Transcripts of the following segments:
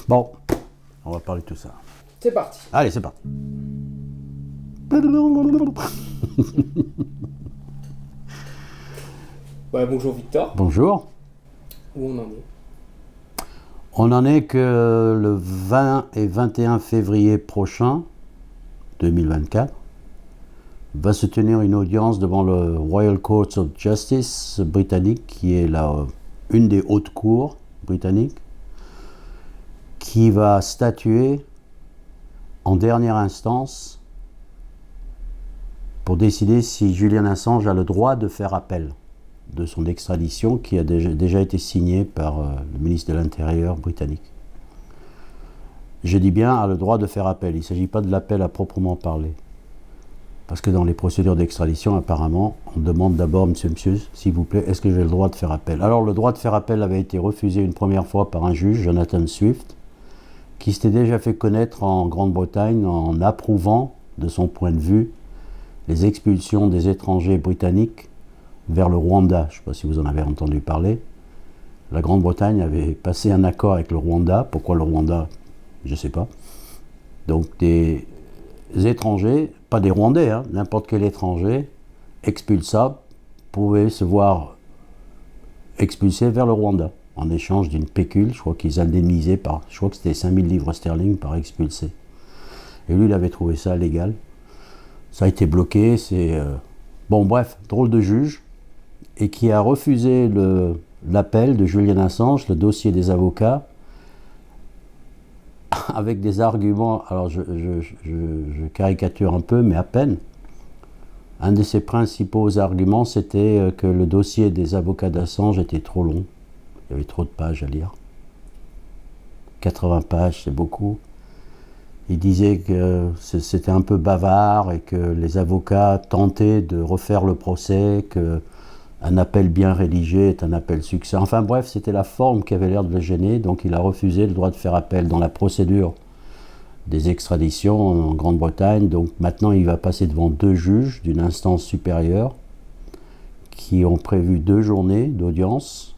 Bon, on va parler de tout ça. C'est parti. Allez, c'est parti. Bonjour Victor. Bonjour. Où on en est? On en est que le 20 et 21 février prochain, 2024, va se tenir une audience devant le Royal Court of Justice britannique, qui est une des hautes cours britanniques, qui va statuer en dernière instance pour décider si Julian Assange a le droit de faire appel de son extradition qui a déjà été signée par le ministre de l'Intérieur britannique. Je dis bien a le droit de faire appel, il ne s'agit pas de l'appel à proprement parler. Parce que dans les procédures d'extradition, apparemment, on demande d'abord, monsieur, s'il vous plaît, est-ce que j'ai le droit de faire appel? Alors le droit de faire appel avait été refusé une première fois par un juge, Jonathan Swift, qui s'était déjà fait connaître en Grande-Bretagne en approuvant, de son point de vue, les expulsions des étrangers britanniques vers le Rwanda. Je ne sais pas si vous en avez entendu parler. La Grande-Bretagne avait passé un accord avec le Rwanda. Pourquoi le Rwanda? Je ne sais pas. Donc des étrangers, pas des Rwandais, n'importe quel étranger expulsable pouvait se voir expulsé vers le Rwanda en échange d'une pécule. Je crois qu'ils indemnisaient je crois que c'était 5000 livres sterling par expulsé. Et lui, il avait trouvé ça légal. Ça a été bloqué, Bon, bref, drôle de juge, et qui a refusé l'appel de Julian Assange, le dossier des avocats, avec des arguments, alors je caricature un peu, mais à peine. Un de ses principaux arguments, c'était que le dossier des avocats d'Assange était trop long. Il y avait trop de pages à lire. 80 pages, c'est beaucoup. Il disait que c'était un peu bavard et que les avocats tentaient de refaire le procès, qu'un appel bien rédigé est un appel succinct. Enfin bref, c'était la forme qui avait l'air de le gêner, donc il a refusé le droit de faire appel dans la procédure des extraditions en Grande-Bretagne. Donc maintenant, il va passer devant 2 juges d'une instance supérieure qui ont prévu 2 journées d'audience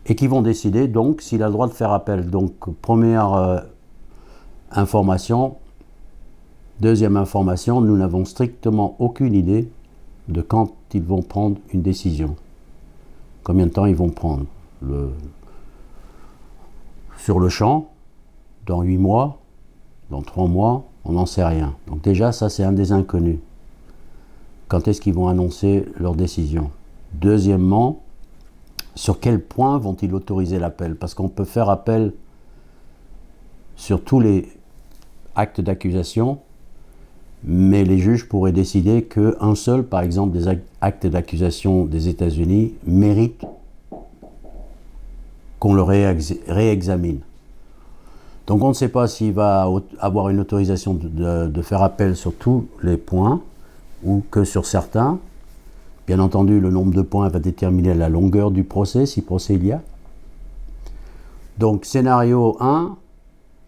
et qui vont décider donc s'il a le droit de faire appel. Donc première information. Deuxième information, nous n'avons strictement aucune idée de quand ils vont prendre une décision. Combien de temps ils vont prendre? Sur le champ, dans 8 mois, dans 3 mois, on n'en sait rien. Donc déjà, ça c'est un des inconnus. Quand est-ce qu'ils vont annoncer leur décision? Deuxièmement, sur quel point vont-ils autoriser l'appel? Parce qu'on peut faire appel sur tous les actes d'accusation, mais les juges pourraient décider qu'un seul, par exemple, des actes d'accusation des États-Unis mérite qu'on le réexamine. Donc on ne sait pas s'il va avoir une autorisation de faire appel sur tous les points ou que sur certains. Bien entendu, le nombre de points va déterminer la longueur du procès, si procès il y a. Donc scénario 1,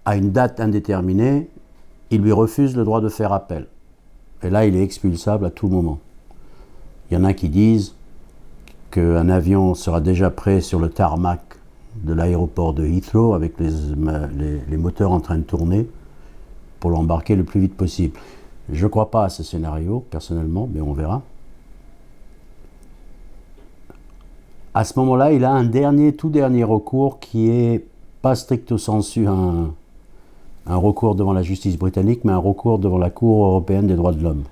à une date indéterminée, il lui refuse le droit de faire appel. Et là, il est expulsable à tout moment. Il y en a qui disent qu'un avion sera déjà prêt sur le tarmac de l'aéroport de Heathrow avec les moteurs en train de tourner pour l'embarquer le plus vite possible. Je ne crois pas à ce scénario, personnellement, mais on verra. À ce moment-là, il a un tout dernier recours qui est pas stricto sensu un recours devant la justice britannique, mais un recours devant la Cour européenne des droits de l'homme,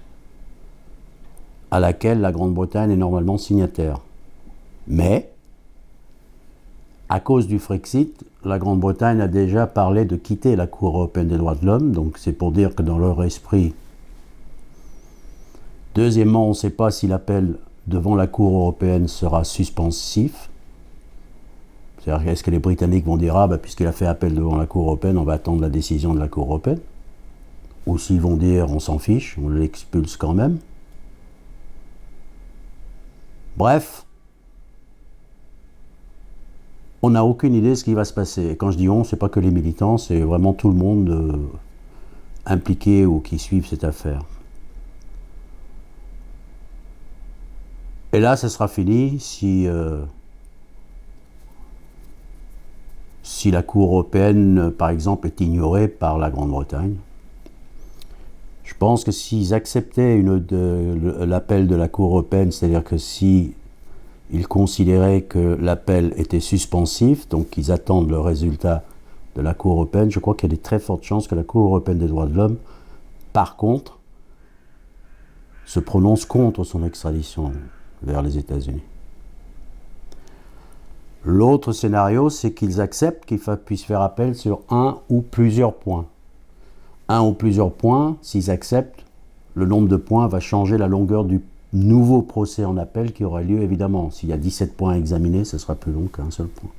à laquelle la Grande-Bretagne est normalement signataire. Mais, à cause du Frexit, la Grande-Bretagne a déjà parlé de quitter la Cour européenne des droits de l'homme, donc c'est pour dire que dans leur esprit. Deuxièmement, on ne sait pas si l'appel devant la Cour européenne sera suspensif. C'est-à-dire, est-ce que les Britanniques vont dire, puisqu'il a fait appel devant la Cour européenne, on va attendre la décision de la Cour européenne? Ou s'ils vont dire, on s'en fiche, on l'expulse quand même? Bref, on n'a aucune idée de ce qui va se passer. Et quand je dis on, c'est pas que les militants, c'est vraiment tout le monde impliqué ou qui suivent cette affaire. Et là, ça sera fini si si la Cour européenne, par exemple, est ignorée par la Grande-Bretagne. Je pense que s'ils acceptaient l'appel de la Cour européenne, c'est-à-dire que si ils considéraient que l'appel était suspensif, donc qu'ils attendent le résultat de la Cour européenne, je crois qu'il y a de très fortes chances que la Cour européenne des droits de l'homme, par contre, se prononce contre son extradition vers les États-Unis. L'autre scénario, c'est qu'ils acceptent qu'ils puissent faire appel sur un ou plusieurs points. Un ou plusieurs points, s'ils acceptent, le nombre de points va changer la longueur du nouveau procès en appel qui aura lieu, évidemment. S'il y a 17 points à examiner, ce sera plus long qu'un seul point.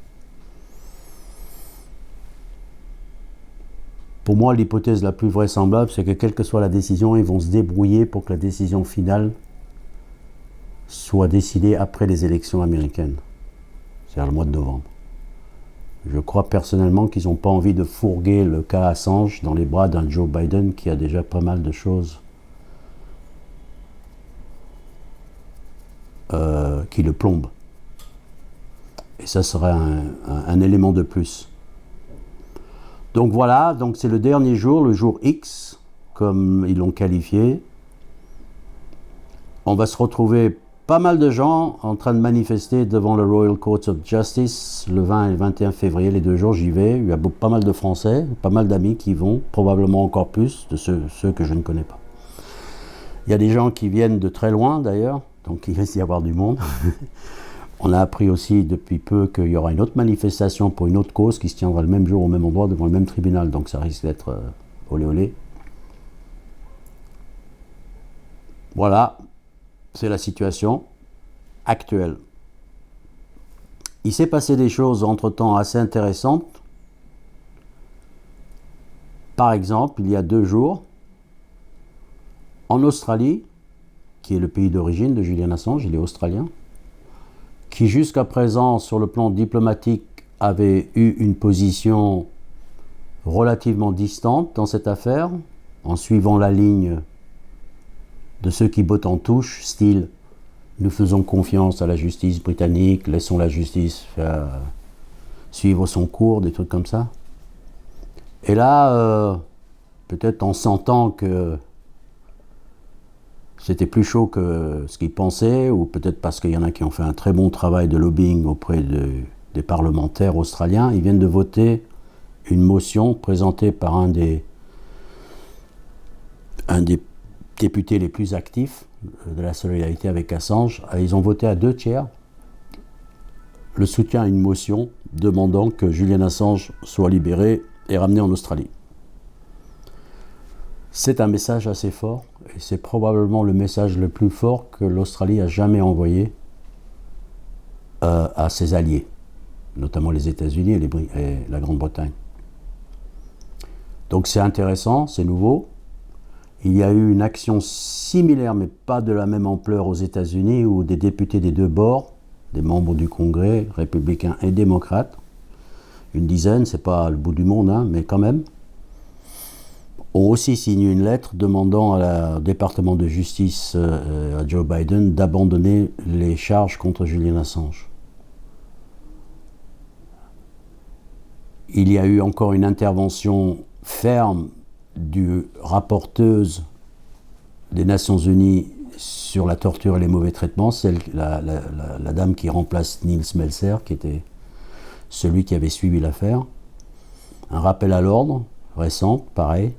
Pour moi, l'hypothèse la plus vraisemblable, c'est que quelle que soit la décision, ils vont se débrouiller pour que la décision finale soit décidée après les élections américaines, c'est-à-dire le mois de novembre. Je crois personnellement qu'ils n'ont pas envie de fourguer le cas Assange dans les bras d'un Joe Biden qui a déjà pas mal de choses qui le plombent. Et ça serait un élément de plus. Donc voilà, donc c'est le dernier jour, le jour X, comme ils l'ont qualifié. On va se retrouver pas mal de gens en train de manifester devant le Royal Court of Justice le 20 et le 21 février, les 2 jours, j'y vais. Il y a pas mal de Français, pas mal d'amis qui vont, probablement encore plus de ceux que je ne connais pas. Il y a des gens qui viennent de très loin d'ailleurs, donc il risque d'y avoir du monde. On a appris aussi depuis peu qu'il y aura une autre manifestation pour une autre cause qui se tiendra le même jour au même endroit devant le même tribunal, donc ça risque d'être olé olé. Voilà. C'est la situation actuelle. Il s'est passé des choses entre-temps assez intéressantes. Par exemple, il y a 2 jours, en Australie, qui est le pays d'origine de Julian Assange, il est australien, qui jusqu'à présent, sur le plan diplomatique, avait eu une position relativement distante dans cette affaire, en suivant la ligne de ceux qui bottent en touche, style « nous faisons confiance à la justice britannique, laissons la justice faire, suivre son cours », des trucs comme ça. Et là, peut-être en sentant que c'était plus chaud que ce qu'ils pensaient, ou peut-être parce qu'il y en a qui ont fait un très bon travail de lobbying auprès des parlementaires australiens, ils viennent de voter une motion présentée par un des députés les plus actifs de la solidarité avec Assange. Ils ont voté à 2/3 le soutien à une motion demandant que Julian Assange soit libéré et ramené en Australie. C'est un message assez fort, et c'est probablement le message le plus fort que l'Australie a jamais envoyé à ses alliés, notamment les États-Unis et la Grande-Bretagne. Donc c'est intéressant, c'est nouveau. Il y a eu une action similaire, mais pas de la même ampleur aux États-Unis, où des députés des 2 bords, des membres du Congrès, républicains et démocrates, une dizaine, c'est pas le bout du monde, hein, mais quand même, ont aussi signé une lettre demandant au département de justice, à Joe Biden, d'abandonner les charges contre Julian Assange. Il y a eu encore une intervention ferme du rapporteuse des Nations Unies sur la torture et les mauvais traitements, la dame qui remplace Nils Melzer, qui était celui qui avait suivi l'affaire. Un rappel à l'ordre récent, pareil.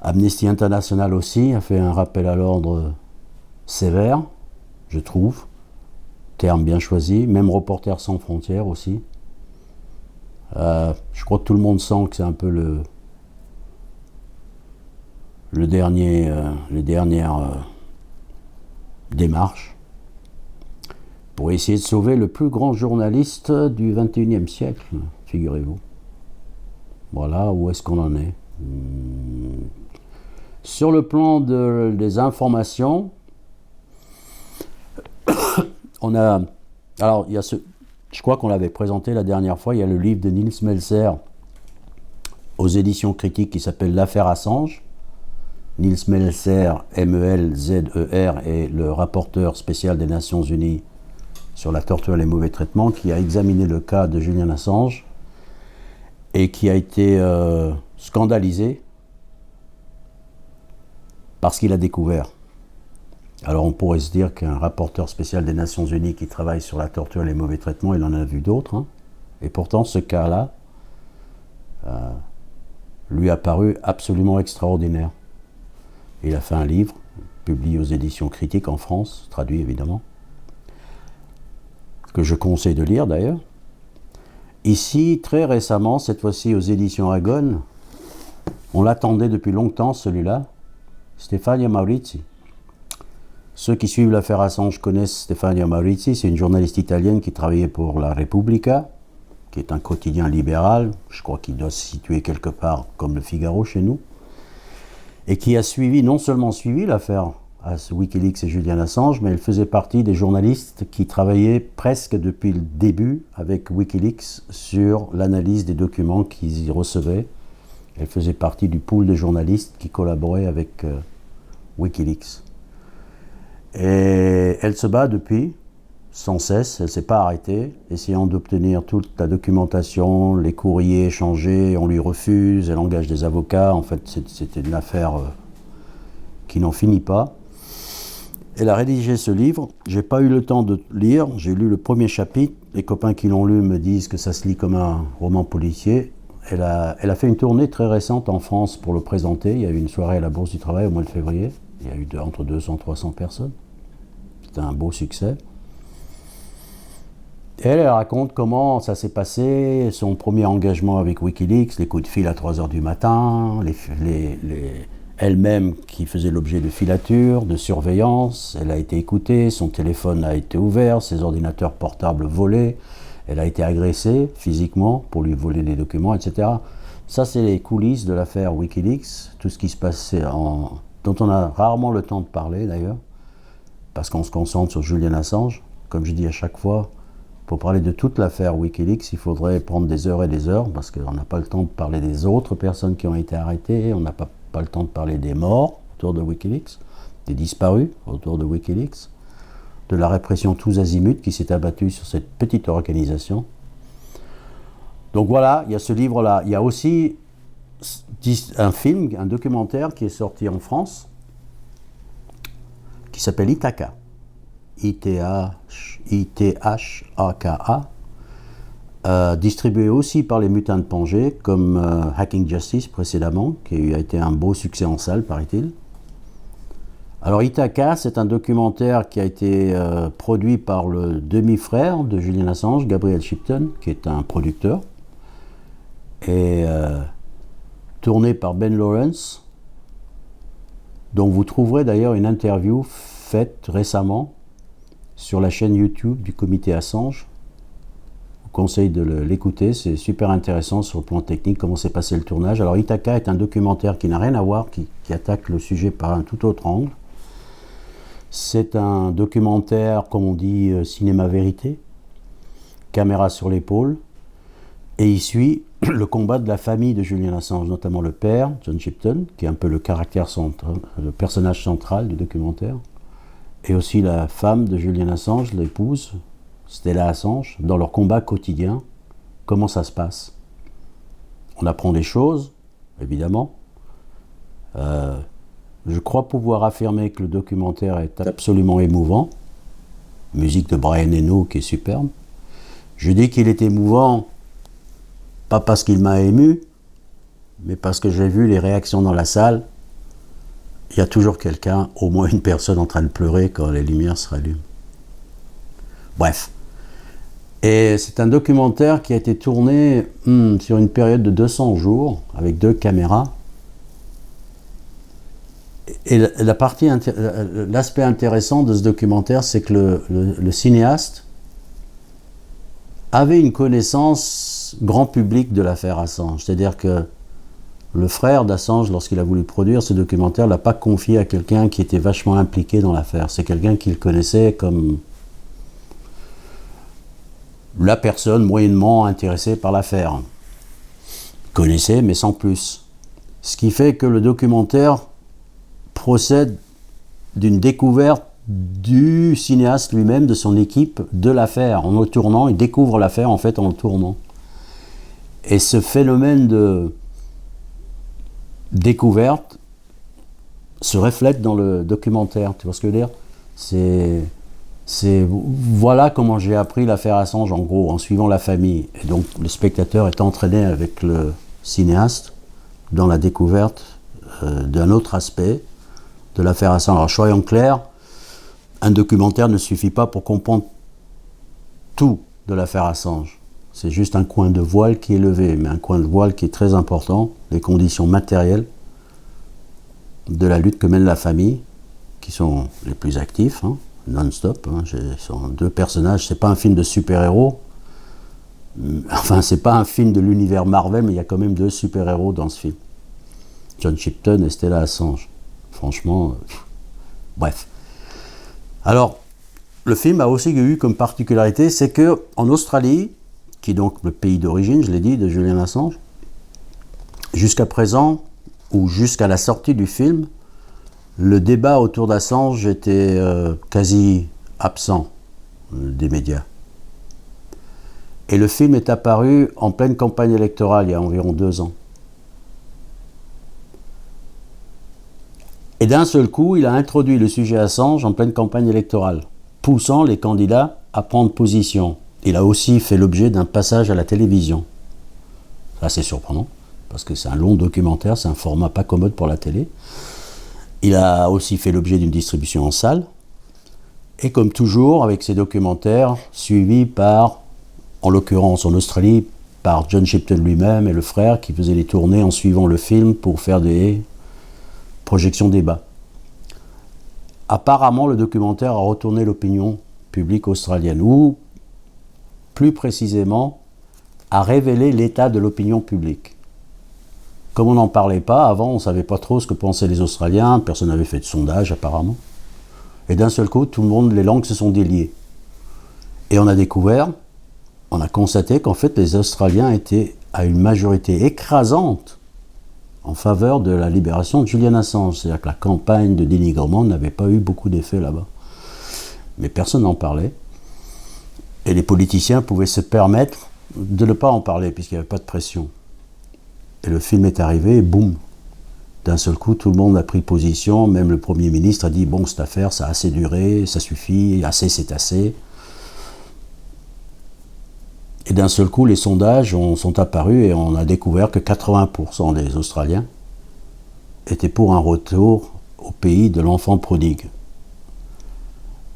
Amnesty International aussi a fait un rappel à l'ordre sévère, je trouve, terme bien choisi. Même Reporters sans frontières aussi. Je crois que tout le monde sent que c'est un peu les dernières démarches pour essayer de sauver le plus grand journaliste du XXIe siècle, figurez-vous. Voilà où est-ce qu'on en est. Sur le plan des informations, on a... Alors, il y a je crois qu'on l'avait présenté la dernière fois, il y a le livre de Nils Melzer aux éditions critiques qui s'appelle L'affaire Assange. Nils Melzer, M-E-L-Z-E-R, est le rapporteur spécial des Nations Unies sur la torture et les mauvais traitements, qui a examiné le cas de Julian Assange et qui a été scandalisé parce qu'il a découvert. Alors on pourrait se dire qu'un rapporteur spécial des Nations Unies qui travaille sur la torture et les mauvais traitements, il en a vu d'autres, hein. Et pourtant ce cas-là lui a paru absolument extraordinaire. Il a fait un livre, publié aux éditions Critiques en France, traduit évidemment, que je conseille de lire d'ailleurs. Ici, très récemment, cette fois-ci aux éditions Agon, on l'attendait depuis longtemps celui-là, Stefania Maurizi. Ceux qui suivent l'affaire Assange connaissent Stefania Maurizi, c'est une journaliste italienne qui travaillait pour La Repubblica, qui est un quotidien libéral, je crois qu'il doit se situer quelque part comme le Figaro chez nous, et qui a suivi, non seulement suivi l'affaire Wikileaks et Julian Assange, mais elle faisait partie des journalistes qui travaillaient presque depuis le début avec Wikileaks sur l'analyse des documents qu'ils y recevaient. Elle faisait partie du pool de journalistes qui collaboraient avec Wikileaks. Et elle se bat depuis, sans cesse, elle ne s'est pas arrêtée, essayant d'obtenir toute la documentation, les courriers échangés, on lui refuse, elle engage des avocats. En fait, c'était une affaire qui n'en finit pas. Elle a rédigé ce livre, j'ai pas eu le temps de lire, j'ai lu le premier chapitre, les copains qui l'ont lu me disent que ça se lit comme un roman policier. Elle a fait une tournée très récente en France pour le présenter, il y a eu une soirée à la Bourse du Travail au mois de février, il y a eu entre 200 et 300 personnes, c'était un beau succès. Et elle raconte comment ça s'est passé, son premier engagement avec Wikileaks, les coups de fil à 3h du matin, elle-même qui faisait l'objet de filatures, de surveillance, elle a été écoutée, son téléphone a été ouvert, ses ordinateurs portables volés, elle a été agressée physiquement pour lui voler des documents, etc. Ça, c'est les coulisses de l'affaire Wikileaks, tout ce qui se passait, dont on a rarement le temps de parler d'ailleurs, parce qu'on se concentre sur Julian Assange. Comme je dis à chaque fois, pour parler de toute l'affaire Wikileaks, il faudrait prendre des heures et des heures, parce qu'on n'a pas le temps de parler des autres personnes qui ont été arrêtées, on n'a pas le temps de parler des morts autour de Wikileaks, des disparus autour de Wikileaks, de la répression tous azimuts qui s'est abattue sur cette petite organisation. Donc voilà, il y a ce livre-là. Il y a aussi un film, un documentaire qui est sorti en France, qui s'appelle Ithaka. I-T-H-A-K-A, distribué aussi par les Mutins de Pangée, comme Hacking Justice précédemment, qui a été un beau succès en salle, paraît-il. Alors Ithaka, c'est un documentaire qui a été produit par le demi-frère de Julian Assange, Gabriel Shipton, qui est un producteur, et tourné par Ben Lawrence, dont vous trouverez d'ailleurs une interview faite récemment sur la chaîne YouTube du comité Assange. Je vous conseille de l'écouter, c'est super intéressant sur le plan technique, comment s'est passé le tournage. Alors Ithaka est un documentaire qui n'a rien à voir, qui attaque le sujet par un tout autre angle. C'est un documentaire, comme on dit, cinéma vérité, caméra sur l'épaule, et il suit le combat de la famille de Julian Assange, notamment le père, John Shipton, qui est un peu le personnage central du documentaire, et aussi la femme de Julian Assange, l'épouse, Stella Assange, dans leur combat quotidien. Comment ça se passe? On apprend des choses, évidemment. Je crois pouvoir affirmer que le documentaire est absolument émouvant. Musique de Brian Eno qui est superbe. Je dis qu'il est émouvant, pas parce qu'il m'a ému, mais parce que j'ai vu les réactions dans la salle. Il y a toujours quelqu'un, au moins une personne en train de pleurer quand les lumières se rallument. Bref. Et c'est un documentaire qui a été tourné sur une période de 200 jours, avec 2 caméras. Et l'aspect intéressant de ce documentaire, c'est que le cinéaste avait une connaissance grand public de l'affaire Assange. C'est-à-dire que le frère d'Assange, lorsqu'il a voulu produire ce documentaire, ne l'a pas confié à quelqu'un qui était vachement impliqué dans l'affaire. C'est quelqu'un qu'il connaissait comme la personne moyennement intéressée par l'affaire. Il connaissait, mais sans plus. Ce qui fait que le documentaire procède d'une découverte du cinéaste lui-même, de son équipe, de l'affaire. En le tournant, il découvre l'affaire en fait en le tournant. Et ce phénomène de découverte se reflète dans le documentaire. Tu vois ce que je veux dire ? Voilà comment j'ai appris l'affaire Assange, en gros, en suivant la famille. Et donc le spectateur est entraîné avec le cinéaste dans la découverte d'un autre aspect de l'affaire Assange. Alors soyons clairs, un documentaire ne suffit pas pour comprendre tout de l'affaire Assange. C'est juste un coin de voile qui est levé, mais un coin de voile qui est très important, les conditions matérielles de la lutte que mène la famille, qui sont les plus actifs, hein, non-stop. Hein, ce sont deux personnages, c'est pas un film de super-héros, enfin c'est pas un film de l'univers Marvel, mais il y a quand même deux super-héros dans ce film. John Shipton et Stella Assange. Franchement, bref. Alors, le film a aussi eu comme particularité, c'est que en Australie, qui est donc le pays d'origine, je l'ai dit, de Julian Assange, jusqu'à présent, ou jusqu'à la sortie du film, le débat autour d'Assange était quasi absent des médias. Et le film est apparu en pleine campagne électorale, il y a environ 2 ans. Et d'un seul coup, il a introduit le sujet Assange en pleine campagne électorale, poussant les candidats à prendre position. Il a aussi fait l'objet d'un passage à la télévision. Ça, c'est surprenant, parce que c'est un long documentaire, c'est un format pas commode pour la télé. Il a aussi fait l'objet d'une distribution en salle. Et comme toujours, avec ces documentaires, suivis par, en l'occurrence en Australie, par John Shipton lui-même et le frère, qui faisaient les tournées en suivant le film pour faire des projections débat. Apparemment, le documentaire a retourné l'opinion publique australienne, ou plus précisément, a révélé l'état de l'opinion publique. Comme on n'en parlait pas, avant on ne savait pas trop ce que pensaient les Australiens, personne n'avait fait de sondage apparemment. Et d'un seul coup, tout le monde, les langues se sont déliées. Et on a découvert, on a constaté qu'en fait les Australiens étaient à une majorité écrasante en faveur de la libération de Julian Assange. C'est-à-dire que la campagne de dénigrement n'avait pas eu beaucoup d'effet là-bas. Mais personne n'en parlait. Et les politiciens pouvaient se permettre de ne pas en parler, puisqu'il n'y avait pas de pression. Et le film est arrivé, et boum, d'un seul coup, tout le monde a pris position, même le Premier ministre a dit « Bon, cette affaire, ça a assez duré, ça suffit, assez c'est assez ». Et d'un seul coup, les sondages sont apparus et on a découvert que 80% des Australiens étaient pour un retour au pays de l'enfant prodigue.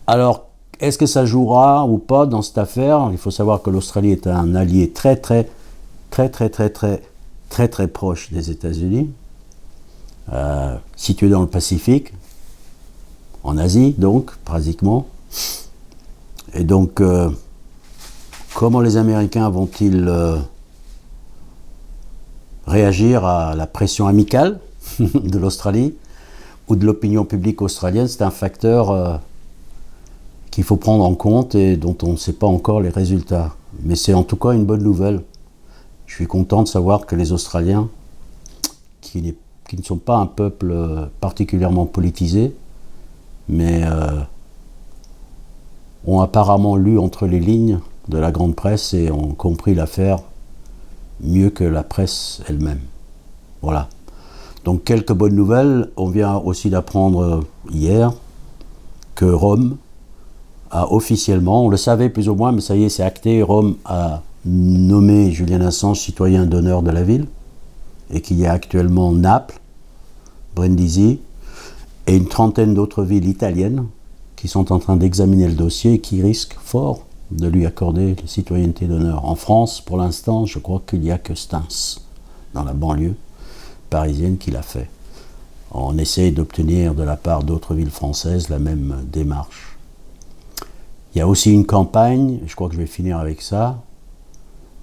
Alors, est-ce que ça jouera ou pas dans cette affaire ? Il faut savoir que l'Australie est un allié très proche des États-Unis, situé dans le Pacifique, en Asie donc, pratiquement. Et donc, comment les Américains vont-ils réagir à la pression amicale de l'Australie ou de l'opinion publique australienne ? C'est un facteur qu'il faut prendre en compte et dont on ne sait pas encore les résultats. Mais c'est en tout cas une bonne nouvelle. Je suis content de savoir que les Australiens, qui ne sont pas un peuple particulièrement politisé, mais ont apparemment lu entre les lignes de la grande presse et ont compris l'affaire mieux que la presse elle-même. Voilà. Donc quelques bonnes nouvelles. On vient aussi d'apprendre hier que Rome a officiellement, on le savait plus ou moins, mais ça y est, c'est acté, Rome a nommé Julian Assange citoyen d'honneur de la ville, et qu'il y a actuellement Naples, Brindisi, et une trentaine d'autres villes italiennes qui sont en train d'examiner le dossier et qui risquent fort de lui accorder la citoyenneté d'honneur. En France, pour l'instant, je crois qu'il n'y a que Stains, dans la banlieue parisienne, qui l'a fait. On essaye d'obtenir de la part d'autres villes françaises la même démarche. Il y a aussi une campagne, je crois que je vais finir avec ça,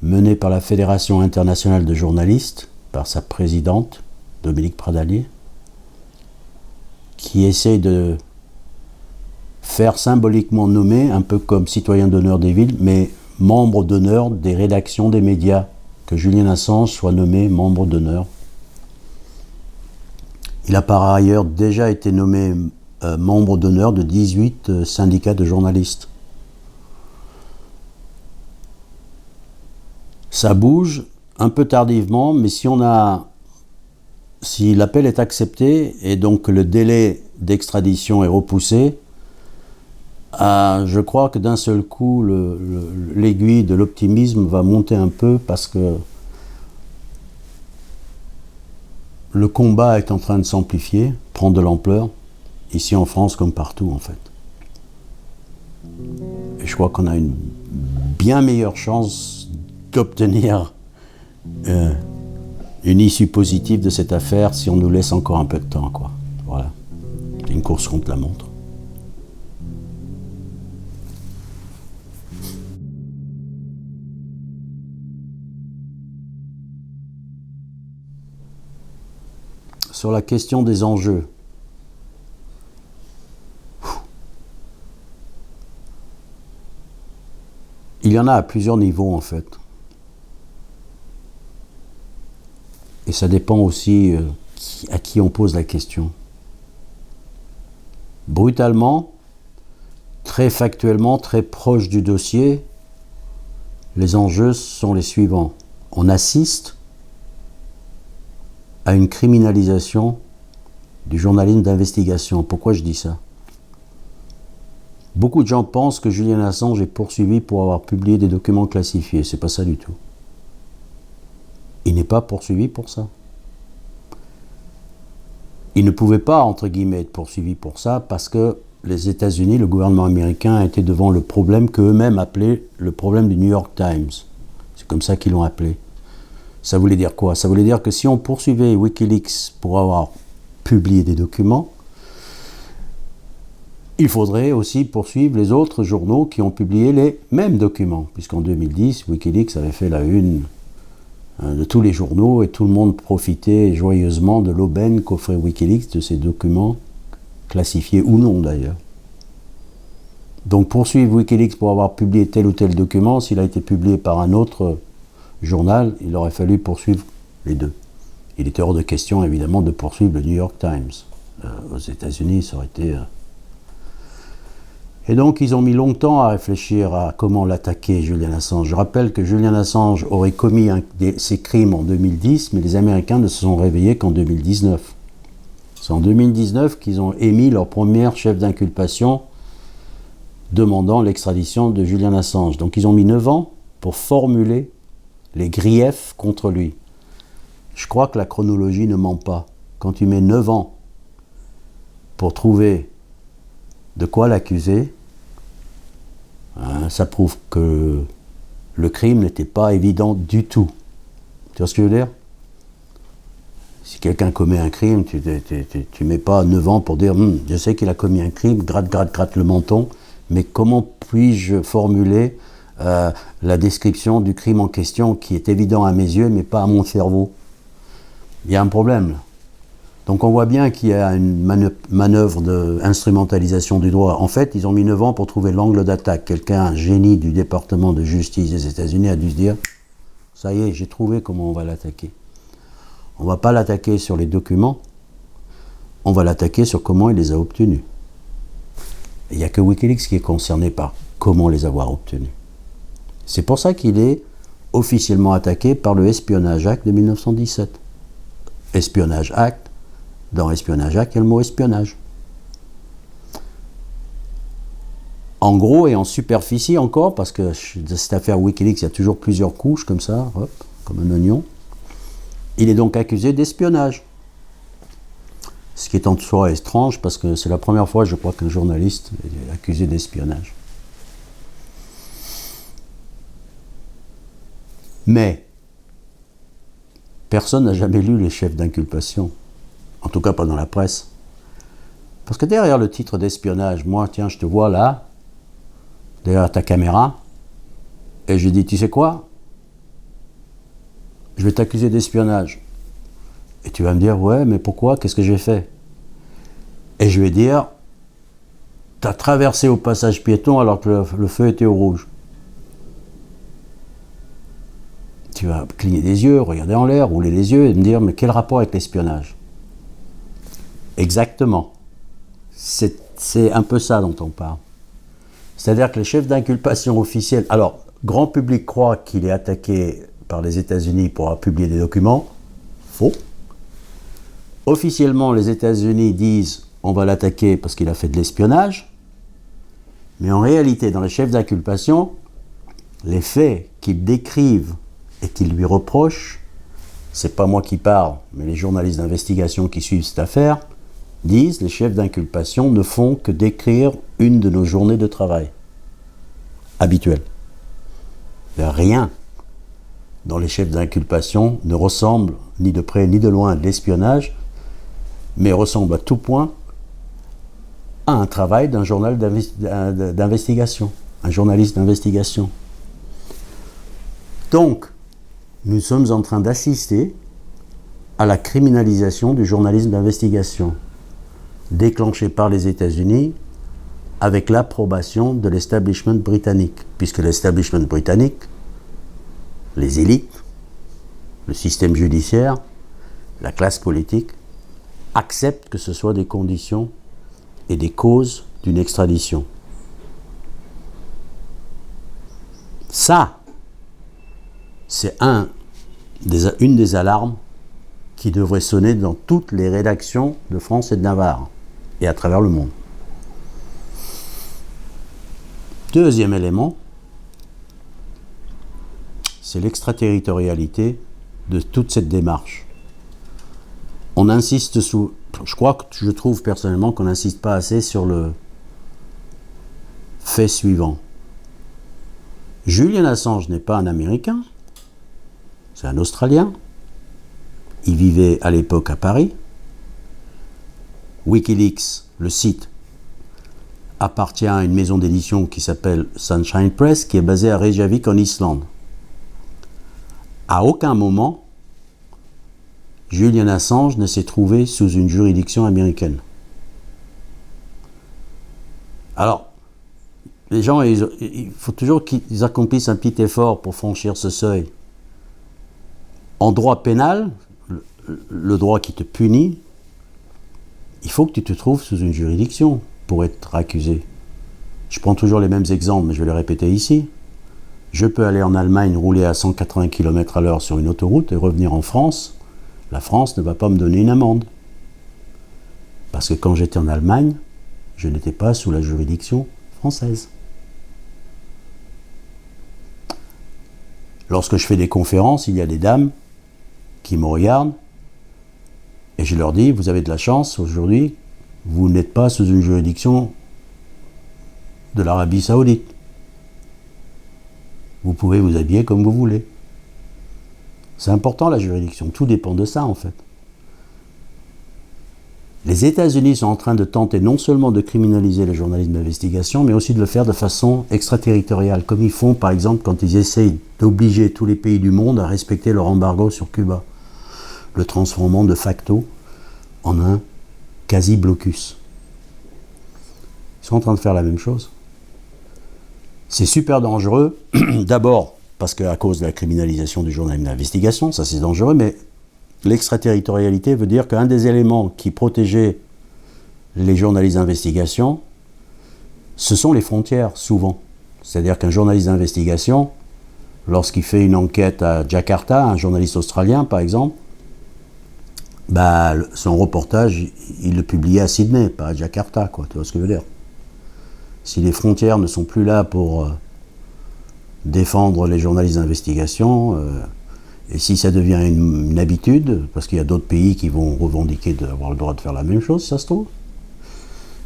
menée par la Fédération internationale de journalistes, par sa présidente, Dominique Pradalier, qui essaye de faire symboliquement nommer, un peu comme citoyen d'honneur des villes, mais membre d'honneur des rédactions des médias, que Julian Assange soit nommé membre d'honneur. Il a par ailleurs déjà été nommé membre d'honneur de 18 syndicats de journalistes. Ça bouge, un peu tardivement, mais si l'appel est accepté et donc que le délai d'extradition est repoussé, je crois que d'un seul coup, l'aiguille de l'optimisme va monter un peu parce que le combat est en train de s'amplifier, prendre de l'ampleur, ici en France comme partout en fait. Et je crois qu'on a une bien meilleure chance d'obtenir une issue positive de cette affaire si on nous laisse encore un peu de temps, quoi. Voilà. C'est une course contre la montre. Sur la question des enjeux. Il y en a à plusieurs niveaux en fait. Et ça dépend aussi à qui on pose la question. Brutalement, très factuellement, très proche du dossier, les enjeux sont les suivants. On assiste à une criminalisation du journalisme d'investigation. Pourquoi je dis ça ? Beaucoup de gens pensent que Julian Assange est poursuivi pour avoir publié des documents classifiés. C'est pas ça du tout. Il n'est pas poursuivi pour ça. Il ne pouvait pas, entre guillemets, être poursuivi pour ça parce que les États-Unis, le gouvernement américain, étaient devant le problème qu'eux-mêmes appelaient le problème du New York Times. C'est comme ça qu'ils l'ont appelé. Ça voulait dire quoi ? Ça voulait dire que si on poursuivait Wikileaks pour avoir publié des documents, il faudrait aussi poursuivre les autres journaux qui ont publié les mêmes documents, puisqu'en 2010, Wikileaks avait fait la une de tous les journaux et tout le monde profitait joyeusement de l'aubaine qu'offrait Wikileaks de ces documents, classifiés ou non d'ailleurs. Donc poursuivre Wikileaks pour avoir publié tel ou tel document, s'il a été publié par un autre journal, il aurait fallu poursuivre les deux. Il était hors de question évidemment de poursuivre le New York Times. Aux États-Unis, ça aurait été... Et donc, ils ont mis longtemps à réfléchir à comment l'attaquer, Julian Assange. Je rappelle que Julian Assange aurait commis ces crimes en 2010, mais les Américains ne se sont réveillés qu'en 2019. C'est en 2019 qu'ils ont émis leur premier chef d'inculpation demandant l'extradition de Julian Assange. Donc, ils ont mis 9 ans pour formuler les griefs contre lui. Je crois que la chronologie ne ment pas. Quand tu mets 9 ans pour trouver de quoi l'accuser, ça prouve que le crime n'était pas évident du tout. Tu vois ce que je veux dire ? Si quelqu'un commet un crime, tu mets pas 9 ans pour dire « je sais qu'il a commis un crime, gratte le menton, mais comment puis-je formuler la description du crime en question qui est évident à mes yeux, mais pas à mon cerveau ?» Il y a un problème là. Donc on voit bien qu'il y a une manœuvre d'instrumentalisation du droit. En fait, ils ont mis 9 ans pour trouver l'angle d'attaque. Quelqu'un, un génie du département de justice des États-Unis, a dû se dire « ça y est, j'ai trouvé comment on va l'attaquer ». On ne va pas l'attaquer sur les documents, on va l'attaquer sur comment il les a obtenus. Il n'y a que Wikileaks qui est concerné par comment les avoir obtenus. C'est pour ça qu'il est officiellement attaqué par le Espionnage Act de 1917. Espionnage Act. Dans Espionnage Act, il y a le mot espionnage. En gros et en superficie encore, parce que de cette affaire Wikileaks, il y a toujours plusieurs couches comme ça, hop, comme un oignon. Il est donc accusé d'espionnage. Ce qui est en soi étrange, parce que c'est la première fois, je crois, qu'un journaliste est accusé d'espionnage. Mais personne n'a jamais lu les chefs d'inculpation. En tout cas, pas dans la presse. Parce que derrière le titre d'espionnage, moi, tiens, je te vois là, derrière ta caméra, et je dis, tu sais quoi ? Je vais t'accuser d'espionnage. Et tu vas me dire, ouais, mais pourquoi ? Qu'est-ce que j'ai fait ? Et je vais dire, tu as traversé au passage piéton alors que le feu était au rouge. Tu vas cligner des yeux, regarder en l'air, rouler les yeux et me dire, mais quel rapport avec l'espionnage ? Exactement. C'est un peu ça dont on parle. C'est-à-dire que les chefs d'inculpation officiels... Alors, grand public croit qu'il est attaqué par les États-Unis pour avoir publié des documents. Faux. Officiellement, les États-Unis disent on va l'attaquer parce qu'il a fait de l'espionnage. Mais en réalité, dans les chefs d'inculpation, les faits qu'ils décrivent et qu'ils lui reprochent, c'est pas moi qui parle, mais les journalistes d'investigation qui suivent cette affaire, disent les chefs d'inculpation ne font que décrire une de nos journées de travail habituelles. Rien dans les chefs d'inculpation ne ressemble ni de près ni de loin à de l'espionnage, mais ressemble à tout point à un travail d'un journal d'investigation, un journaliste d'investigation. Donc, nous sommes en train d'assister à la criminalisation du journalisme d'investigation, déclenchée par les États-Unis avec l'approbation de l'establishment britannique, puisque l'establishment britannique, les élites, le système judiciaire, la classe politique, acceptent que ce soit des conditions et des causes d'une extradition. Ça, c'est une des alarmes qui devrait sonner dans toutes les rédactions de France et de Navarre, et à travers le monde. Deuxième élément, c'est l'extraterritorialité de toute cette démarche. On insiste je trouve personnellement qu'on n'insiste pas assez sur le fait suivant. Julian Assange n'est pas un Américain, c'est un Australien. Il vivait à l'époque à Paris. Wikileaks, le site, appartient à une maison d'édition qui s'appelle Sunshine Press, qui est basée à Reykjavik en Islande. À aucun moment, Julian Assange ne s'est trouvé sous une juridiction américaine. Alors, les gens, il faut toujours qu'ils accomplissent un petit effort pour franchir ce seuil. En droit pénal, le droit qui te punit, il faut que tu te trouves sous une juridiction pour être accusé. Je prends toujours les mêmes exemples, mais je vais les répéter ici. Je peux aller en Allemagne rouler à 180 km/h sur une autoroute et revenir en France. La France ne va pas me donner une amende. Parce que quand j'étais en Allemagne, je n'étais pas sous la juridiction française. Lorsque je fais des conférences, il y a des dames qui me regardent et je leur dis, vous avez de la chance aujourd'hui, vous n'êtes pas sous une juridiction de l'Arabie Saoudite. Vous pouvez vous habiller comme vous voulez. C'est important la juridiction, tout dépend de ça en fait. Les États-Unis sont en train de tenter non seulement de criminaliser le journalisme d'investigation, mais aussi de le faire de façon extraterritoriale, comme ils font par exemple quand ils essayent d'obliger tous les pays du monde à respecter leur embargo sur Cuba, le transformant de facto en un quasi-blocus. Ils sont en train de faire la même chose. C'est super dangereux, d'abord parce qu'à cause de la criminalisation du journalisme d'investigation, ça c'est dangereux, mais l'extraterritorialité veut dire qu'un des éléments qui protégeait les journalistes d'investigation, ce sont les frontières, souvent. C'est-à-dire qu'un journaliste d'investigation, lorsqu'il fait une enquête à Jakarta, un journaliste australien par exemple, son reportage, il le publiait à Sydney, pas à Jakarta, quoi, tu vois ce que je veux dire. Si les frontières ne sont plus là pour défendre les journalistes d'investigation, et si ça devient une habitude, parce qu'il y a d'autres pays qui vont revendiquer d'avoir le droit de faire la même chose, ça se trouve.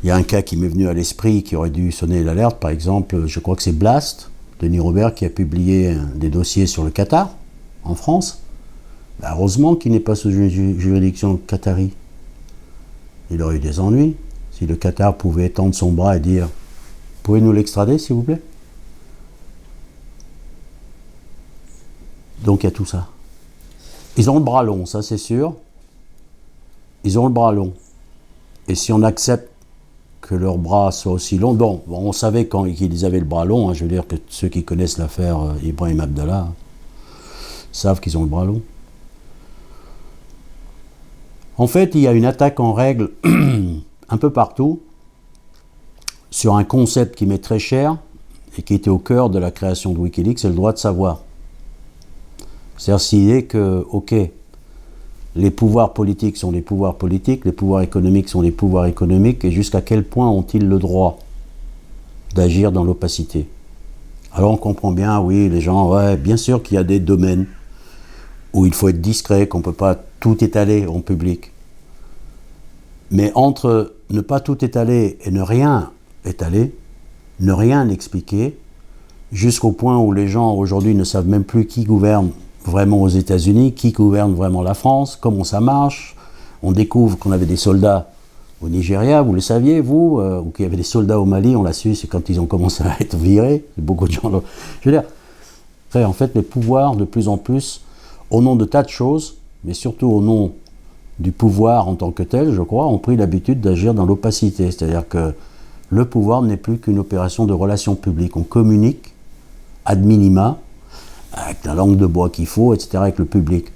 Il y a un cas qui m'est venu à l'esprit qui aurait dû sonner l'alerte, par exemple, je crois que c'est Blast, Denis Robert, qui a publié des dossiers sur le Qatar, en France. Heureusement qu'il n'est pas sous juridiction qatari. Il aurait eu des ennuis si le Qatar pouvait étendre son bras et dire « Pouvez-nous l'extrader, s'il vous plaît ?» Donc il y a tout ça. Ils ont le bras long, ça c'est sûr. Ils ont le bras long. Et si on accepte que leur bras soit aussi long, bon on savait qu'ils avaient le bras long, hein, je veux dire que ceux qui connaissent l'affaire Ibrahim Abdallah savent qu'ils ont le bras long. En fait, il y a une attaque en règle un peu partout sur un concept qui m'est très cher et qui était au cœur de la création de Wikileaks, c'est le droit de savoir. C'est-à-dire cette idée que, ok, les pouvoirs politiques sont les pouvoirs politiques, les pouvoirs économiques sont les pouvoirs économiques, et jusqu'à quel point ont-ils le droit d'agir dans l'opacité? Alors on comprend bien, oui, les gens, ouais, bien sûr qu'il y a des domaines où il faut être discret, qu'on ne peut pas tout étaler en public. Mais entre ne pas tout étaler et ne rien étaler, ne rien expliquer, jusqu'au point où les gens aujourd'hui ne savent même plus qui gouverne vraiment aux États-Unis, qui gouverne vraiment la France, comment ça marche. On découvre qu'on avait des soldats au Nigeria, vous le saviez, vous, ou qu'il y avait des soldats au Mali, on l'a su, c'est quand ils ont commencé à être virés. Beaucoup de gens. Je veux dire, en fait, les pouvoirs, de plus en plus, au nom de tas de choses, mais surtout au nom du pouvoir en tant que tel, je crois, ont pris l'habitude d'agir dans l'opacité. C'est-à-dire que le pouvoir n'est plus qu'une opération de relations publiques. On communique ad minima, avec la langue de bois qu'il faut, etc., avec le public.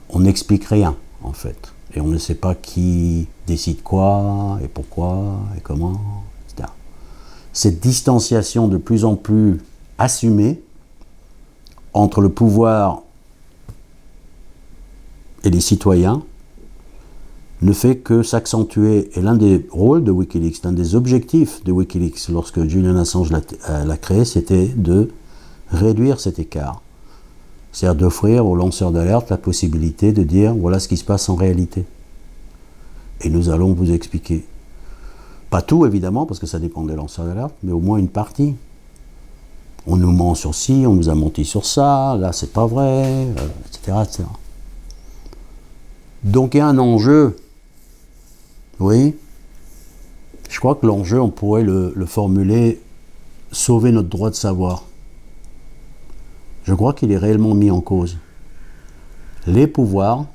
On n'explique rien, en fait. Et on ne sait pas qui décide quoi, et pourquoi, et comment, etc. Cette distanciation de plus en plus assumée entre le pouvoir et les citoyens ne fait que s'accentuer. Et l'un des rôles de Wikileaks, l'un des objectifs de Wikileaks, lorsque Julian Assange l'a créé, c'était de réduire cet écart. C'est-à-dire d'offrir aux lanceurs d'alerte la possibilité de dire voilà ce qui se passe en réalité. Et nous allons vous expliquer. Pas tout, évidemment, parce que ça dépend des lanceurs d'alerte, mais au moins une partie. On nous ment sur ci, on nous a menti sur ça, là c'est pas vrai, etc., etc. Donc il y a un enjeu. Oui. Je crois que l'enjeu, on pourrait le formuler sauver notre droit de savoir. Je crois qu'il est réellement mis en cause. Les pouvoirs,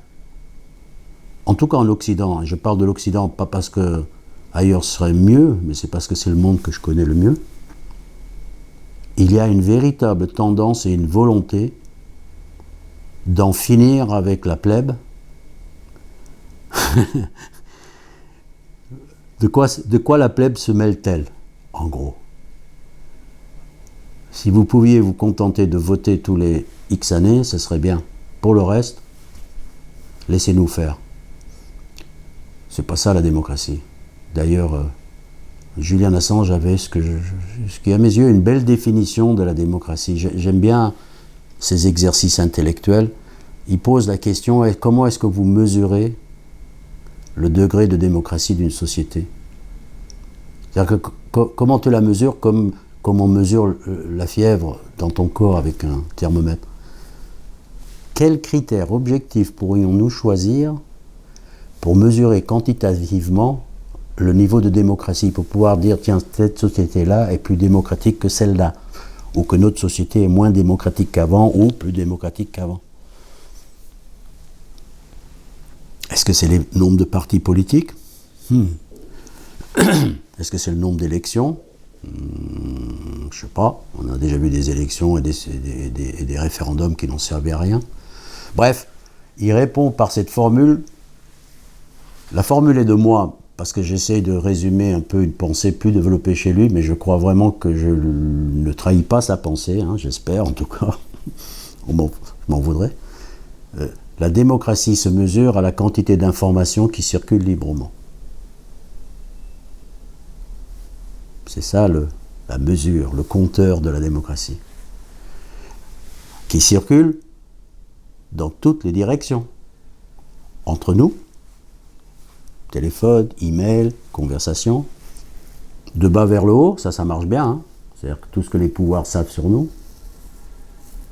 en tout cas en Occident, et je parle de l'Occident pas parce que ailleurs serait mieux, mais c'est parce que c'est le monde que je connais le mieux, il y a une véritable tendance et une volonté d'en finir avec la plèbe. De quoi la plèbe se mêle-t-elle, en gros? Si vous pouviez vous contenter de voter tous les X années, ce serait bien. Pour le reste, laissez-nous faire. C'est pas ça la démocratie. D'ailleurs, Julian Assange avait ce qui est à mes yeux une belle définition de la démocratie. J'aime bien ces exercices intellectuels. Il pose la question, comment est-ce que vous mesurez le degré de démocratie d'une société? C'est-à-dire que comment tu la mesures comme on mesure la fièvre dans ton corps avec un thermomètre? Quels critères objectifs pourrions-nous choisir pour mesurer quantitativement le niveau de démocratie, pour pouvoir dire, tiens, cette société-là est plus démocratique que celle-là, ou que notre société est moins démocratique qu'avant, ou plus démocratique qu'avant? Est-ce que c'est le nombre de partis politiques? Est-ce que c'est le nombre d'élections? Je ne sais pas. On a déjà vu des élections et des référendums qui n'ont servi à rien. Bref, il répond par cette formule. La formule est de moi, parce que j'essaie de résumer un peu une pensée plus développée chez lui, mais je crois vraiment que je ne trahis pas sa pensée, j'espère en tout cas. Je m'en voudrais. La démocratie se mesure à la quantité d'informations qui circulent librement. C'est ça la mesure, le compteur de la démocratie. Qui circule dans toutes les directions. Entre nous, téléphone, email, conversation. De bas vers le haut, ça marche bien. C'est-à-dire que tout ce que les pouvoirs savent sur nous.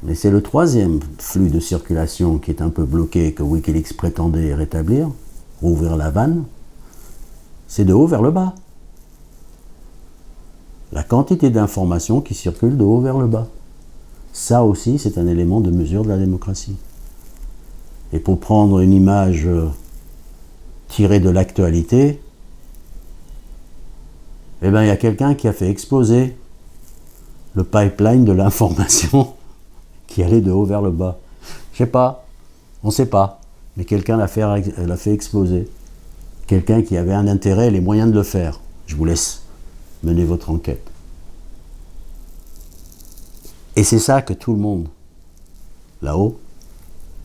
Mais c'est le troisième flux de circulation qui est un peu bloqué, que Wikileaks prétendait rétablir, rouvrir la vanne. C'est de haut vers le bas. La quantité d'informations qui circulent de haut vers le bas. Ça aussi, c'est un élément de mesure de la démocratie. Et pour prendre une image tirée de l'actualité, il y a quelqu'un qui a fait exploser le pipeline de l'information qui allait de haut vers le bas. Je sais pas, on ne sait pas, mais quelqu'un l'a fait exploser. Quelqu'un qui avait un intérêt et les moyens de le faire. Je vous laisse mener votre enquête. Et c'est ça que tout le monde, là-haut,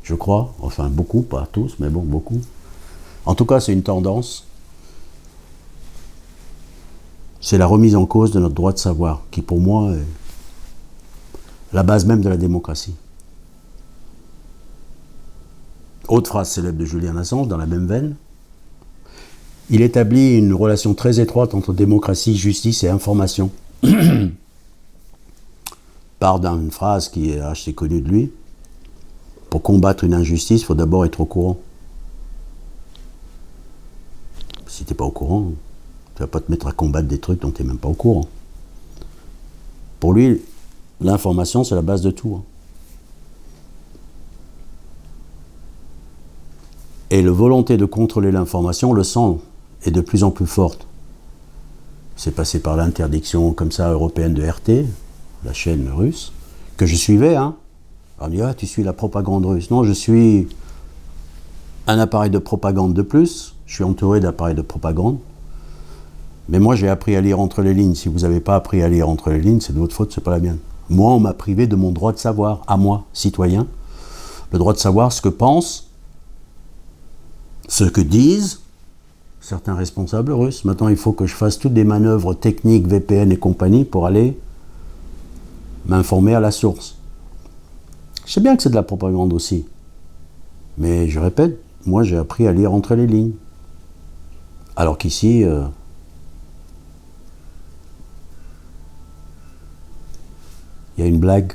je crois. Enfin, beaucoup, pas tous, mais bon, beaucoup. En tout cas, c'est une tendance. C'est la remise en cause de notre droit de savoir, qui pour moi est la base même de la démocratie. Autre phrase célèbre de Julian Assange, dans la même veine. Il établit une relation très étroite entre démocratie, justice et information. Part d'une phrase qui est assez connue de lui. Pour combattre une injustice, il faut d'abord être au courant. Si tu n'es pas au courant, tu ne vas pas te mettre à combattre des trucs dont tu n'es même pas au courant. Pour lui, l'information, c'est la base de tout. Et la volonté de contrôler l'information, le sent, est de plus en plus forte. C'est passé par l'interdiction comme ça européenne de RT, la chaîne russe, que je suivais. On me dit, tu suis la propagande russe. Non, je suis un appareil de propagande de plus. Je suis entouré d'appareils de propagande. Mais moi, j'ai appris à lire entre les lignes. Si vous n'avez pas appris à lire entre les lignes, c'est de votre faute, c'est pas la mienne. Moi, on m'a privé de mon droit de savoir, à moi, citoyen, le droit de savoir ce que pensent, ce que disent certains responsables russes. Maintenant, il faut que je fasse toutes des manœuvres techniques, VPN et compagnie, pour aller m'informer à la source. Je sais bien que c'est de la propagande aussi. Mais je répète, moi, j'ai appris à lire entre les lignes. Alors qu'ici, il y a une blague.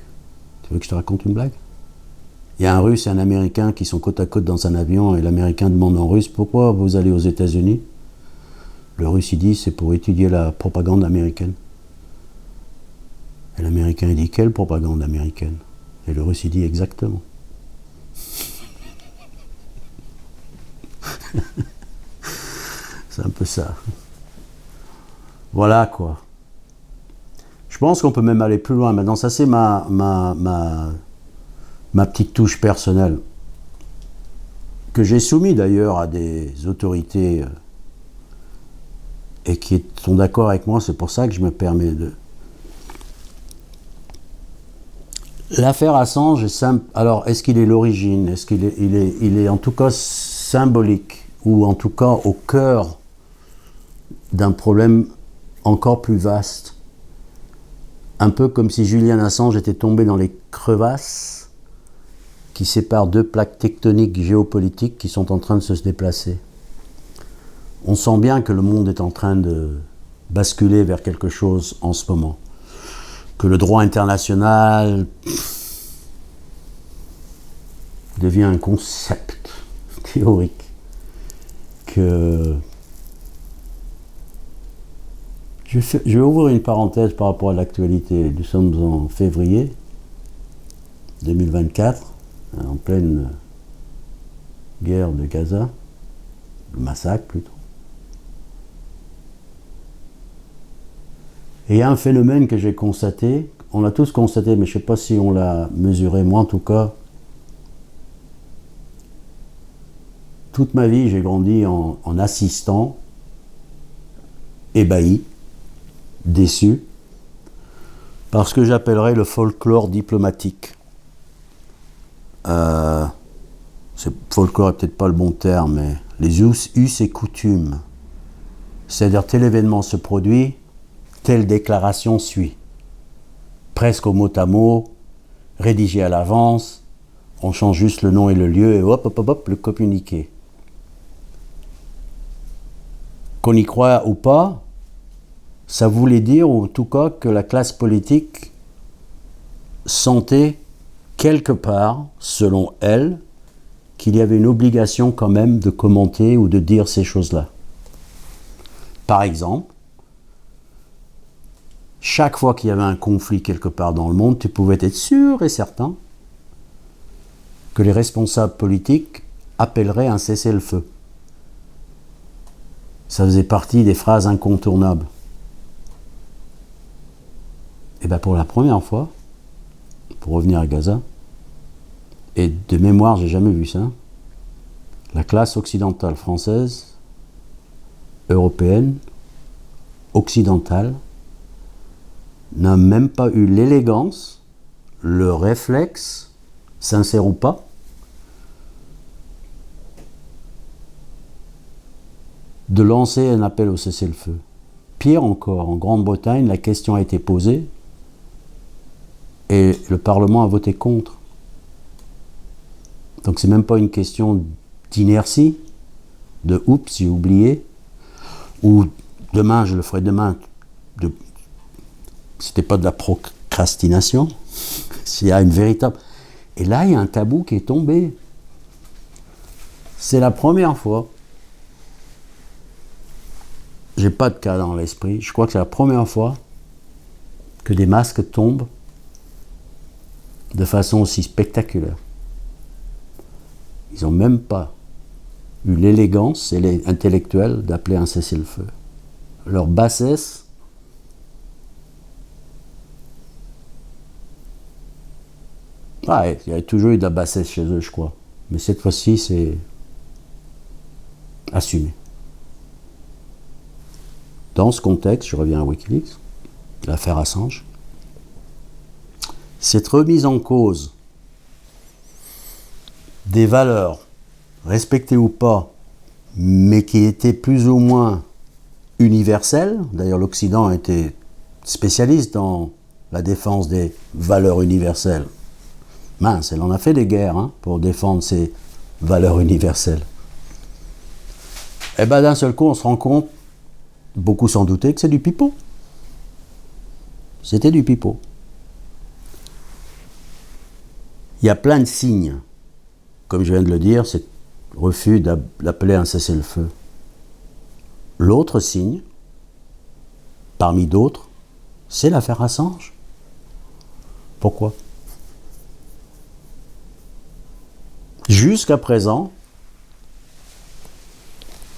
Tu veux que je te raconte une blague? Il y a un Russe et un Américain qui sont côte à côte dans un avion et l'Américain demande en russe « Pourquoi vous allez aux États-Unis » Le Russe, il dit « C'est pour étudier la propagande américaine. » Et l'Américain, il dit « Quelle propagande américaine ?» Et le Russe, il dit « Exactement. » C'est un peu ça. Voilà quoi. Je pense qu'on peut même aller plus loin. Maintenant, ça c'est ma petite touche personnelle, que j'ai soumis d'ailleurs à des autorités et qui sont d'accord avec moi, c'est pour ça que je me permets de... L'affaire Assange est simple. Alors, est-ce qu'il est l'origine? Est-ce qu'il est, il est en tout cas symbolique, ou en tout cas au cœur d'un problème encore plus vaste? Un peu comme si Julian Assange était tombé dans les crevasses qui séparent deux plaques tectoniques géopolitiques qui sont en train de se déplacer. On sent bien que le monde est en train de basculer vers quelque chose en ce moment. Que le droit international devient un concept théorique. Que... Je vais ouvrir une parenthèse par rapport à l'actualité. Nous sommes en février 2024, en pleine guerre de Gaza, le massacre plutôt. Et il y a un phénomène que j'ai constaté, on l'a tous constaté, mais je ne sais pas si on l'a mesuré, moi en tout cas. Toute ma vie, j'ai grandi en assistant, ébahi, déçu, par ce que j'appellerais le folklore diplomatique. Folklore n'est peut-être pas le bon terme, mais les us et coutumes. C'est-à-dire, tel événement se produit, telle déclaration suit. Presque au mot à mot, rédigé à l'avance, on change juste le nom et le lieu, et hop, le communiqué. Qu'on y croit ou pas, ça voulait dire, en tout cas, que la classe politique sentait quelque part, selon elle, qu'il y avait une obligation quand même de commenter ou de dire ces choses-là. Par exemple, chaque fois qu'il y avait un conflit quelque part dans le monde, tu pouvais être sûr et certain que les responsables politiques appelleraient un cessez-le-feu. Ça faisait partie des phrases incontournables. Et bien pour la première fois, pour revenir à Gaza, et de mémoire, j'ai jamais vu ça, la classe occidentale française, européenne, occidentale, n'a même pas eu l'élégance, le réflexe, sincère ou pas, de lancer un appel au cessez-le-feu. Pire encore, en Grande-Bretagne, la question a été posée et le Parlement a voté contre. Donc c'est même pas une question d'inertie, de « oups, j'ai oublié », ou « demain, je le ferai demain ». C'était pas de la procrastination, s'il y a une véritable... Et là, il y a un tabou qui est tombé. C'est la première fois. J'ai pas de cas dans l'esprit. Je crois que c'est la première fois que des masques tombent de façon aussi spectaculaire. Ils n'ont même pas eu l'élégance intellectuelle d'appeler un cessez-le-feu. Leur bassesse... Ouais, il y a toujours eu de la bassesse chez eux, je crois. Mais cette fois-ci, c'est assumé. Dans ce contexte, je reviens à Wikileaks, l'affaire Assange, cette remise en cause des valeurs, respectées ou pas, mais qui étaient plus ou moins universelles, d'ailleurs l'Occident était spécialiste dans la défense des valeurs universelles. Mince, elle en a fait des guerres pour défendre ces valeurs universelles. Et bien d'un seul coup, on se rend compte, beaucoup s'en doutaient, que c'est du pipeau. C'était du pipeau. Il y a plein de signes. Comme je viens de le dire, c'est le refus d'appeler un cessez-le-feu. L'autre signe, parmi d'autres, c'est l'affaire Assange. Pourquoi ? Jusqu'à présent,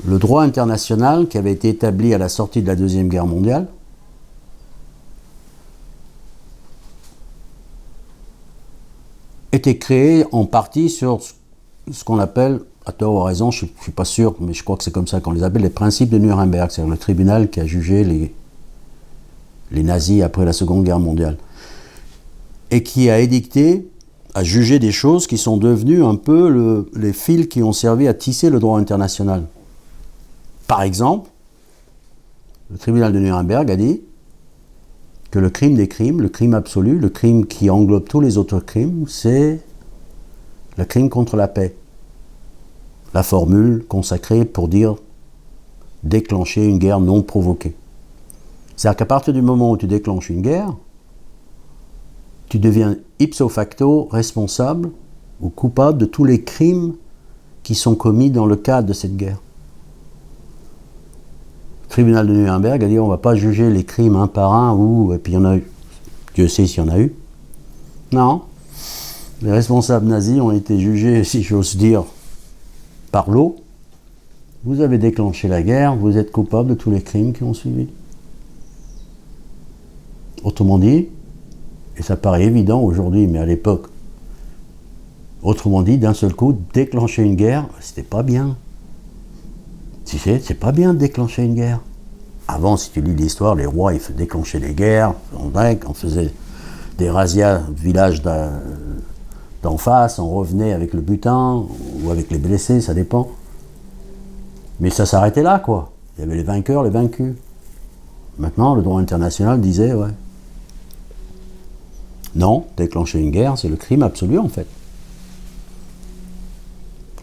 le droit international qui avait été établi à la sortie de la Deuxième Guerre mondiale était créé en partie sur ce qu'on appelle, à tort ou à raison, je ne suis pas sûr, mais je crois que c'est comme ça qu'on les appelle, les principes de Nuremberg, c'est-à-dire le tribunal qui a jugé les nazis après la Seconde Guerre mondiale, et qui a édicté, a jugé des choses qui sont devenues un peu les fils qui ont servi à tisser le droit international. Par exemple, le tribunal de Nuremberg a dit que le crime des crimes, le crime absolu, le crime qui englobe tous les autres crimes, c'est le crime contre la paix. La formule consacrée pour dire déclencher une guerre non provoquée. C'est-à-dire qu'à partir du moment où tu déclenches une guerre, tu deviens ipso facto responsable ou coupable de tous les crimes qui sont commis dans le cadre de cette guerre. Le tribunal de Nuremberg a dit on ne va pas juger les crimes un par un, et puis il y en a eu. Dieu sait s'il y en a eu. Non. Les responsables nazis ont été jugés, si j'ose dire, par l'eau. Vous avez déclenché la guerre, vous êtes coupable de tous les crimes qui ont suivi. Autrement dit, et ça paraît évident aujourd'hui, mais à l'époque, autrement dit, d'un seul coup, déclencher une guerre, c'était pas bien. Tu sais, c'est pas bien de déclencher une guerre. Avant, si tu lis l'histoire, les rois, ils déclenchaient les guerres, on faisait des razzias villages d'en face, on revenait avec le butin, ou avec les blessés, ça dépend. Mais ça s'arrêtait là, quoi. Il y avait les vainqueurs, les vaincus. Maintenant, le droit international disait, ouais. Non, déclencher une guerre, c'est le crime absolu, en fait.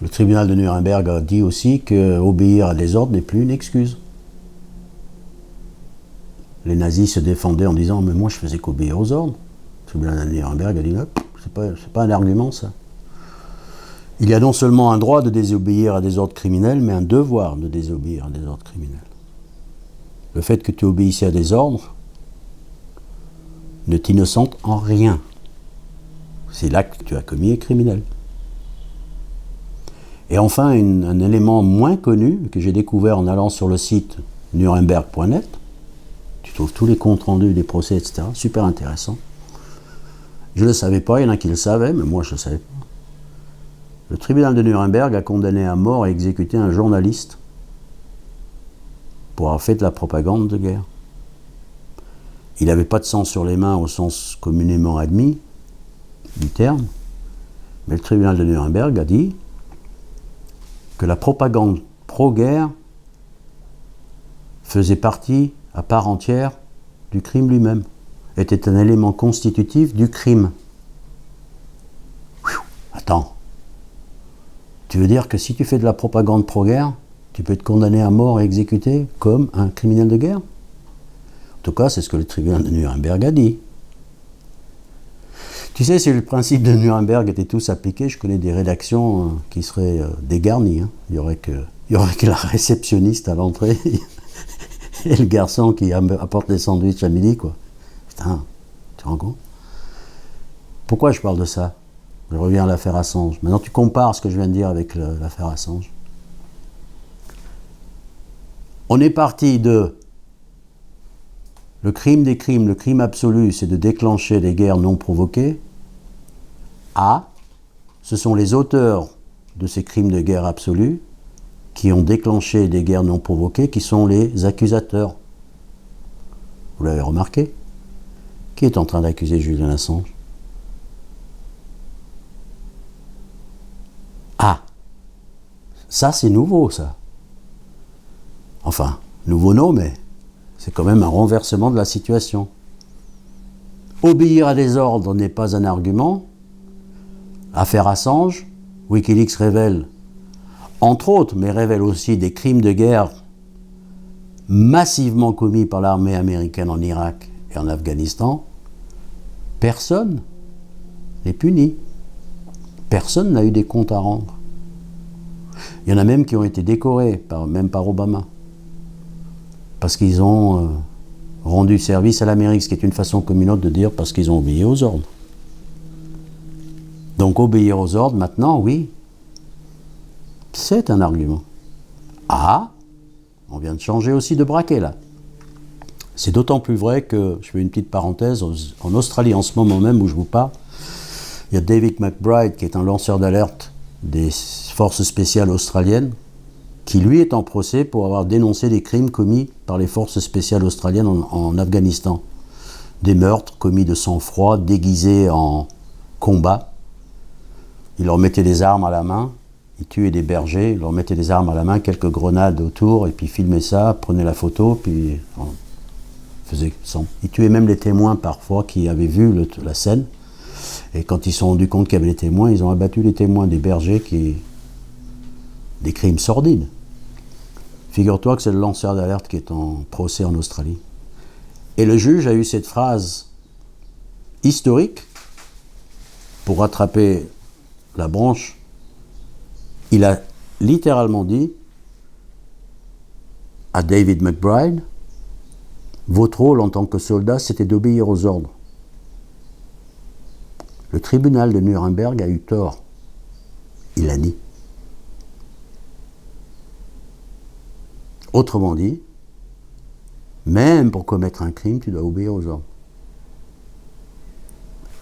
Le tribunal de Nuremberg a dit aussi qu'obéir à des ordres n'est plus une excuse. Les nazis se défendaient en disant « mais moi je faisais qu'obéir aux ordres ». Le tribunal de Nuremberg a dit « c'est pas un argument ça ». Il y a non seulement un droit de désobéir à des ordres criminels, mais un devoir de désobéir à des ordres criminels. Le fait que tu obéissais à des ordres ne t'innocente en rien. C'est l'acte que tu as commis est criminel. Et enfin, un élément moins connu, que j'ai découvert en allant sur le site nuremberg.net, tu trouves tous les comptes rendus des procès, etc. Super intéressant. Je ne le savais pas, il y en a qui le savaient, mais moi je ne le savais pas. Le tribunal de Nuremberg a condamné à mort et exécuté un journaliste pour avoir fait de la propagande de guerre. Il n'avait pas de sang sur les mains au sens communément admis du terme, mais le tribunal de Nuremberg a dit que la propagande pro-guerre faisait partie, à part entière, du crime lui-même, était un élément constitutif du crime. Attends, tu veux dire que si tu fais de la propagande pro-guerre, tu peux être condamné à mort et exécuté comme un criminel de guerre? En tout cas, c'est ce que le tribunal de Nuremberg a dit. Tu sais, si le principe de Nuremberg était tous appliqué, je connais des rédactions qui seraient dégarnies. Hein. Il y aurait que la réceptionniste à l'entrée et le garçon qui apporte les sandwichs à midi, quoi. Putain, tu te rends compte? Pourquoi je parle de ça? Je reviens à l'affaire Assange. Maintenant, tu compares ce que je viens de dire avec l'affaire Assange. On est parti de le crime des crimes, le crime absolu, c'est de déclencher des guerres non provoquées. Ce sont les auteurs de ces crimes de guerre absolus qui ont déclenché des guerres non provoquées, qui sont les accusateurs. Vous l'avez remarqué? Qui est en train d'accuser Julian Assange? Ça c'est nouveau, ça. Enfin, nouveau non, mais c'est quand même un renversement de la situation. Obéir à des ordres n'est pas un argument. Affaire Assange, Wikileaks révèle, entre autres, mais révèle aussi des crimes de guerre massivement commis par l'armée américaine en Irak et en Afghanistan. Personne n'est puni. Personne n'a eu des comptes à rendre. Il y en a même qui ont été décorés, même par Obama, parce qu'ils ont rendu service à l'Amérique, ce qui est une façon comme une autre de dire parce qu'ils ont obéi aux ordres. Donc obéir aux ordres, maintenant, oui, c'est un argument. On vient de changer aussi de braquet, là. C'est d'autant plus vrai que, je fais une petite parenthèse, en Australie, en ce moment même où je vous parle, il y a David McBride, qui est un lanceur d'alerte des forces spéciales australiennes, qui lui est en procès pour avoir dénoncé des crimes commis par les forces spéciales australiennes en Afghanistan. Des meurtres commis de sang-froid, déguisés en combat. Il leur mettait des armes à la main, il tuait des bergers, il leur mettait des armes à la main, quelques grenades autour, et puis filmait ça, prenait la photo, puis faisait son. Il tuait même les témoins parfois qui avaient vu la scène. Et quand ils se sont rendus compte qu'il y avait des témoins, ils ont abattu les témoins des bergers des crimes sordides. Figure-toi que c'est le lanceur d'alerte qui est en procès en Australie. Et le juge a eu cette phrase historique pour rattraper la branche. Il a littéralement dit à David McBride, votre rôle en tant que soldat, c'était d'obéir aux ordres. Le tribunal de Nuremberg a eu tort. Il a dit. Autrement dit, même pour commettre un crime, tu dois obéir aux ordres.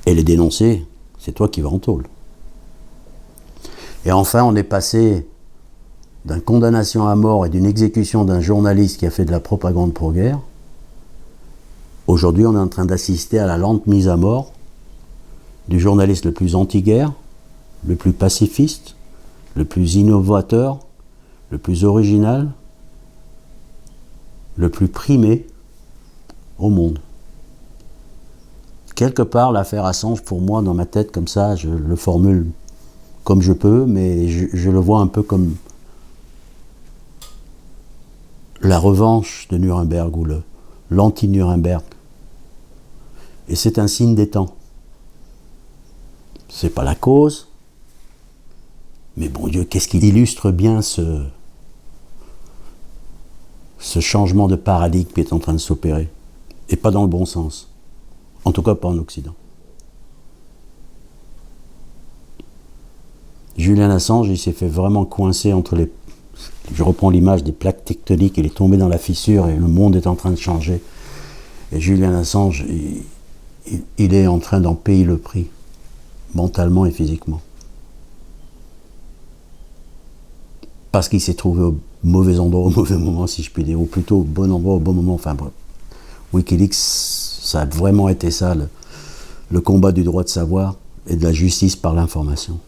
Et les dénoncer, c'est toi qui vas en tôle. Et enfin, on est passé d'une condamnation à mort et d'une exécution d'un journaliste qui a fait de la propagande pro-guerre. Aujourd'hui, on est en train d'assister à la lente mise à mort du journaliste le plus anti-guerre, le plus pacifiste, le plus innovateur, le plus original, le plus primé au monde. Quelque part, l'affaire Assange, pour moi, dans ma tête, comme ça, je le formule comme je peux, mais je le vois un peu comme la revanche de Nuremberg ou l'anti-Nuremberg. Et c'est un signe des temps. C'est pas la cause, mais bon Dieu, qu'est-ce qui illustre bien ce changement de paradigme qui est en train de s'opérer, et pas dans le bon sens, en tout cas pas en Occident. Julian Assange, il s'est fait vraiment coincer entre je reprends l'image des plaques tectoniques, il est tombé dans la fissure et le monde est en train de changer. Et Julian Assange, il est en train d'en payer le prix, mentalement et physiquement. Parce qu'il s'est trouvé au mauvais endroit, au mauvais moment, si je puis dire, ou plutôt au bon endroit, au bon moment. Enfin bref, Wikileaks, ça a vraiment été ça, le combat du droit de savoir et de la justice par l'information.